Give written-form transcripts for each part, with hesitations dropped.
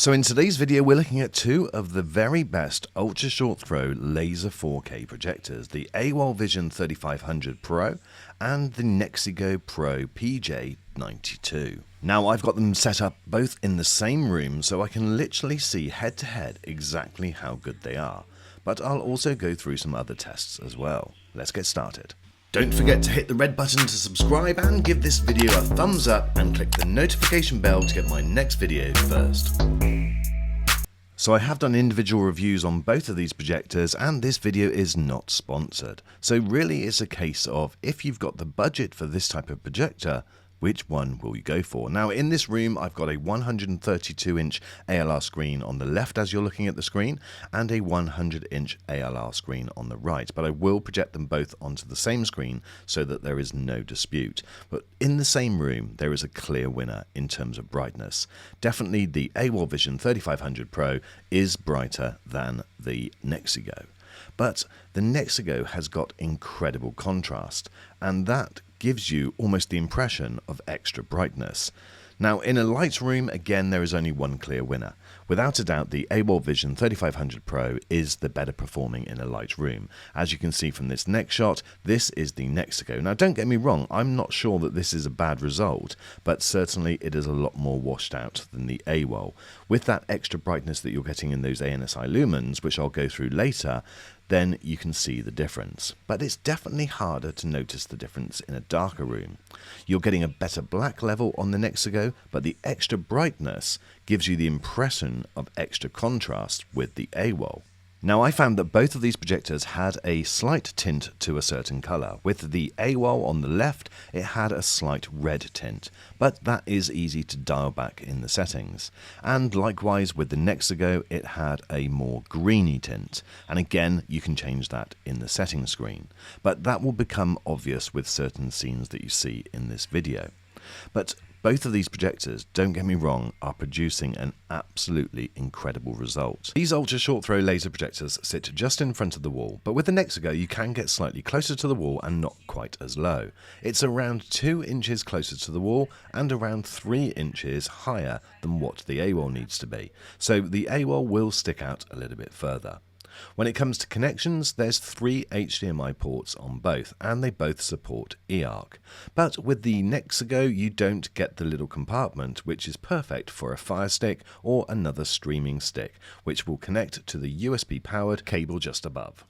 So in today's video we're looking at two of the very best ultra short throw laser 4K projectors, the AWOL Vision 3500 Pro and the NEXIGO Pro PJ92. Now I've got them set up both in the same room so I can literally see head to head exactly how good they are, but I'll also go through some other tests as well. Let's get started. Don't forget to hit the red button to subscribe and give this video a thumbs up and click the notification bell to get my next video first. So I have done individual reviews on both of these projectors and this video is not sponsored. So really it's a case of if you've got the budget for this type of projector, which one will you go for? Now in this room I've got a 132-inch ALR screen on the left as you're looking at the screen and a 100-inch ALR screen on the right, but I will project them both onto the same screen so that there is no dispute. But in the same room there is a clear winner in terms of brightness. Definitely the AWOL Vision 3500 Pro is brighter than the NEXIGO. But the NEXIGO has got incredible contrast and that gives you almost the impression of extra brightness. Now in a light room, again there is only one clear winner. Without a doubt the AWOL Vision 3500 Pro is the better performing in a light room. As you can see from this next shot, this is the NEXIGO. Now don't get me wrong, I'm not sure that this is a bad result, but certainly it is a lot more washed out than the AWOL. With that extra brightness that you're getting in those ANSI lumens, which I'll go through later, then you can see the difference. But it's definitely harder to notice the difference in a darker room. You're getting a better black level on the NEXIGO, but the extra brightness gives you the impression of extra contrast with the AWOL. Now I found that both of these projectors had a slight tint to a certain colour. With the AWOL on the left, it had a slight red tint, but that is easy to dial back in the settings. And likewise with the NEXIGO, it had a more greeny tint, and again you can change that in the settings screen. But that will become obvious with certain scenes that you see in this video. But both of these projectors, don't get me wrong, are producing an absolutely incredible result. These ultra short throw laser projectors sit just in front of the wall, but with the NEXIGO you can get slightly closer to the wall and not quite as low. It's around 2 inches closer to the wall and around 3 inches higher than what the AWOL needs to be. So the AWOL will stick out a little bit further. When it comes to connections, there's 3 HDMI ports on both, and they both support eARC. But with the NEXIGO, you don't get the little compartment, which is perfect for a Fire Stick or another streaming stick, which will connect to the USB-powered cable just above.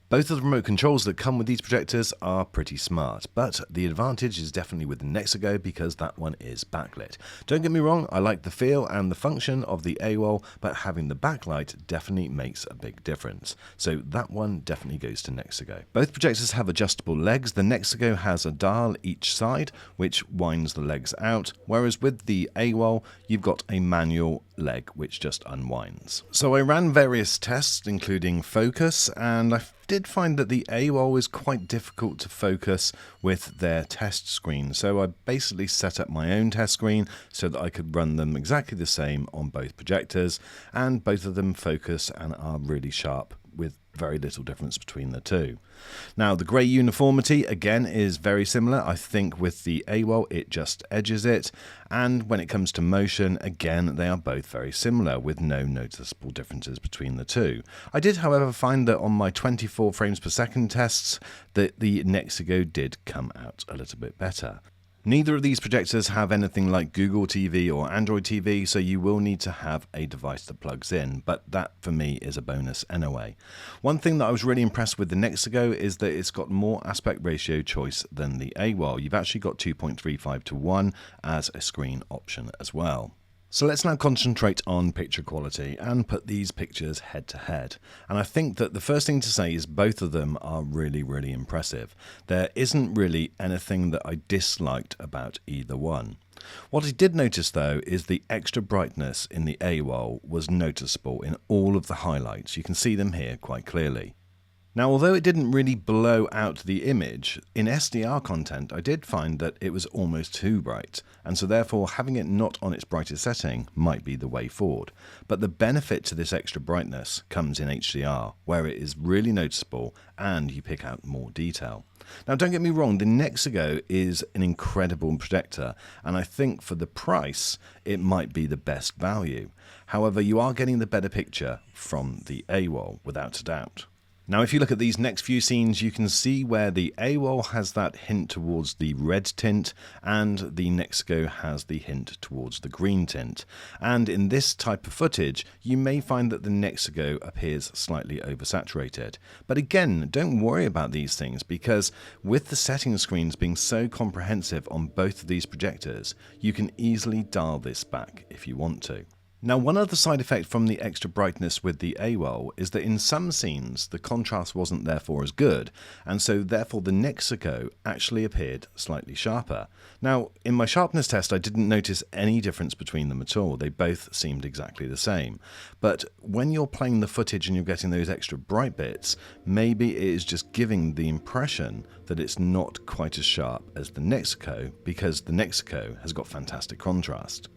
Both of the remote controls that come with these projectors are pretty smart, but the advantage is definitely with the NEXIGO because that one is backlit. Don't get me wrong, I like the feel and the function of the AWOL, but having the backlight definitely makes a big difference. So that one definitely goes to NEXIGO. Both projectors have adjustable legs. The NEXIGO has a dial each side, which winds the legs out, whereas with the AWOL, you've got a manual leg which just unwinds. So I ran various tests, including focus, and I did find that the AWOL is quite difficult to focus with their test screen, so I basically set up my own test screen so that I could run them exactly the same on both projectors, and both of them focus and are really sharp with very little difference between the two. Now the grey uniformity again is very similar. I think with the AWOL it just edges it, and when it comes to motion again they are both very similar with no noticeable differences between the two. I did however find that on my 24 frames per second tests that the NEXIGO did come out a little bit better. Neither of these projectors have anything like Google TV or Android TV, so you will need to have a device that plugs in, but that for me is a bonus anyway. One thing that I was really impressed with the NEXIGO is that it's got more aspect ratio choice than the AWOL. You've actually got 2.35:1 as a screen option as well. So let's now concentrate on picture quality and put these pictures head to head. And I think that the first thing to say is both of them are really, really impressive. There isn't really anything that I disliked about either one. What I did notice though is the extra brightness in the AWOL was noticeable in all of the highlights. You can see them here quite clearly. Now, although it didn't really blow out the image, in SDR content I did find that it was almost too bright, and so therefore having it not on its brightest setting might be the way forward. But the benefit to this extra brightness comes in HDR, where it is really noticeable and you pick out more detail. Now, don't get me wrong, the NEXIGO is an incredible projector, and I think for the price it might be the best value. However, you are getting the better picture from the AWOL without a doubt. Now, if you look at these next few scenes, you can see where the AWOL has that hint towards the red tint and the NEXIGO has the hint towards the green tint. And in this type of footage, you may find that the NEXIGO appears slightly oversaturated. But again, don't worry about these things, because with the settings screens being so comprehensive on both of these projectors, you can easily dial this back if you want to. Now, one other side effect from the extra brightness with the AWOL is that in some scenes the contrast wasn't therefore as good, and so therefore the NEXIGO actually appeared slightly sharper. Now, in my sharpness test I didn't notice any difference between them at all. They both seemed exactly the same. But when you're playing the footage and you're getting those extra bright bits, maybe it is just giving the impression that it's not quite as sharp as the NEXIGO, because the NEXIGO has got fantastic contrast.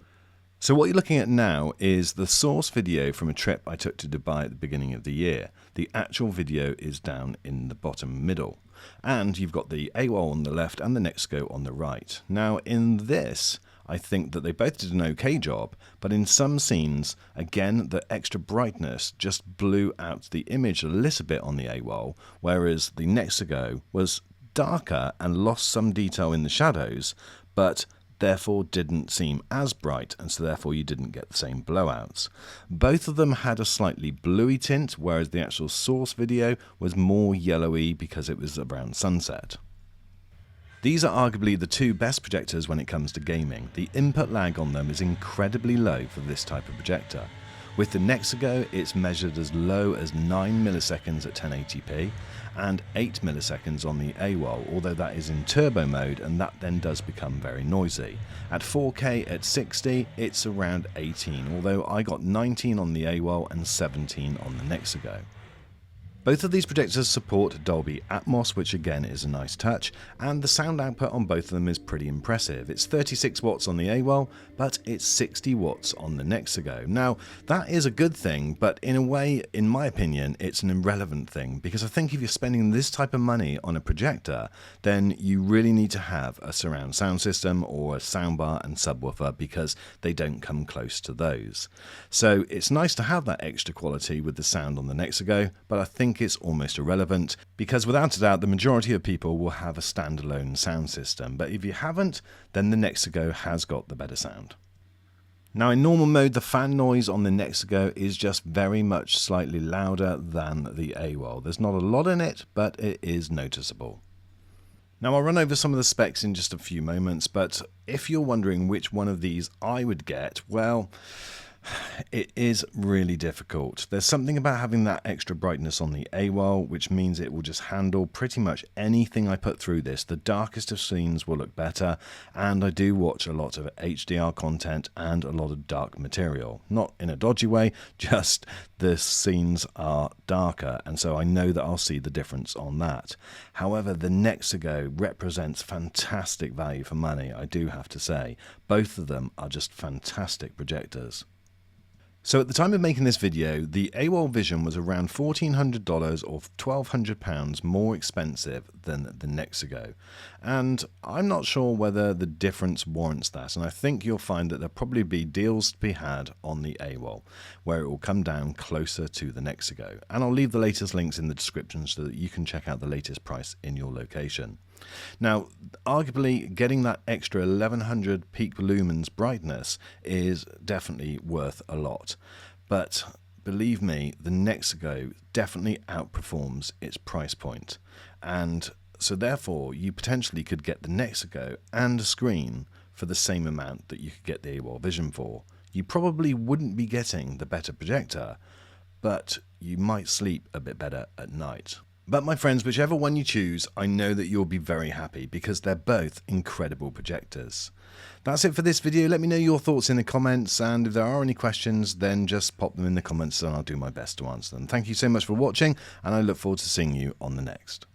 So what you're looking at now is the source video from a trip I took to Dubai at the beginning of the year. The actual video is down in the bottom middle. And you've got the AWOL on the left and the NEXIGO on the right. Now, in this, I think that they both did an okay job, but in some scenes, again, the extra brightness just blew out the image a little bit on the AWOL, whereas the NEXIGO was darker and lost some detail in the shadows, but therefore didn't seem as bright, and so therefore you didn't get the same blowouts. Both of them had a slightly bluey tint, whereas the actual source video was more yellowy because it was around sunset. These are arguably the two best projectors when it comes to gaming. The input lag on them is incredibly low for this type of projector. With the NEXIGO, it's measured as low as 9 milliseconds at 1080p and 8 milliseconds on the AWOL, although that is in turbo mode, and that then does become very noisy. At 4K at 60, it's around 18, although I got 19 on the AWOL and 17 on the NEXIGO. Both of these projectors support Dolby Atmos, which again is a nice touch, and the sound output on both of them is pretty impressive. It's 36 watts on the AWOL, but it's 60 watts on the NEXIGO. Now, that is a good thing, but in a way, in my opinion, it's an irrelevant thing, because I think if you're spending this type of money on a projector, then you really need to have a surround sound system or a soundbar and subwoofer, because they don't come close to those. So it's nice to have that extra quality with the sound on the NEXIGO, but I think it's almost irrelevant, because without a doubt the majority of people will have a standalone sound system, but if you haven't, then the NEXIGO has got the better sound. Now, in normal mode, the fan noise on the NEXIGO is just very much slightly louder than the AWOL. There's not a lot in it, but it is noticeable. Now, I'll run over some of the specs in just a few moments, but if you're wondering which one of these I would get, well, it is really difficult. There's something about having that extra brightness on the AWOL, which means it will just handle pretty much anything I put through this. The darkest of scenes will look better, and I do watch a lot of HDR content and a lot of dark material. Not in a dodgy way, just the scenes are darker, and so I know that I'll see the difference on that. However, the NEXIGO represents fantastic value for money, I do have to say. Both of them are just fantastic projectors. So at the time of making this video, the AWOL Vision was around $1,400 or £1,200 more expensive than the NEXIGO. And I'm not sure whether the difference warrants that, and I think you'll find that there'll probably be deals to be had on the AWOL, where it will come down closer to the NEXIGO. And I'll leave the latest links in the description so that you can check out the latest price in your location. Now, arguably getting that extra 1100 peak lumens brightness is definitely worth a lot, but believe me, the NEXIGO definitely outperforms its price point, and so therefore you potentially could get the NEXIGO and a screen for the same amount that you could get the AWOL Vision for. You probably wouldn't be getting the better projector, but you might sleep a bit better at night. But my friends, whichever one you choose, I know that you'll be very happy because they're both incredible projectors. That's it for this video. Let me know your thoughts in the comments, and if there are any questions, then just pop them in the comments and I'll do my best to answer them. Thank you so much for watching, and I look forward to seeing you on the next.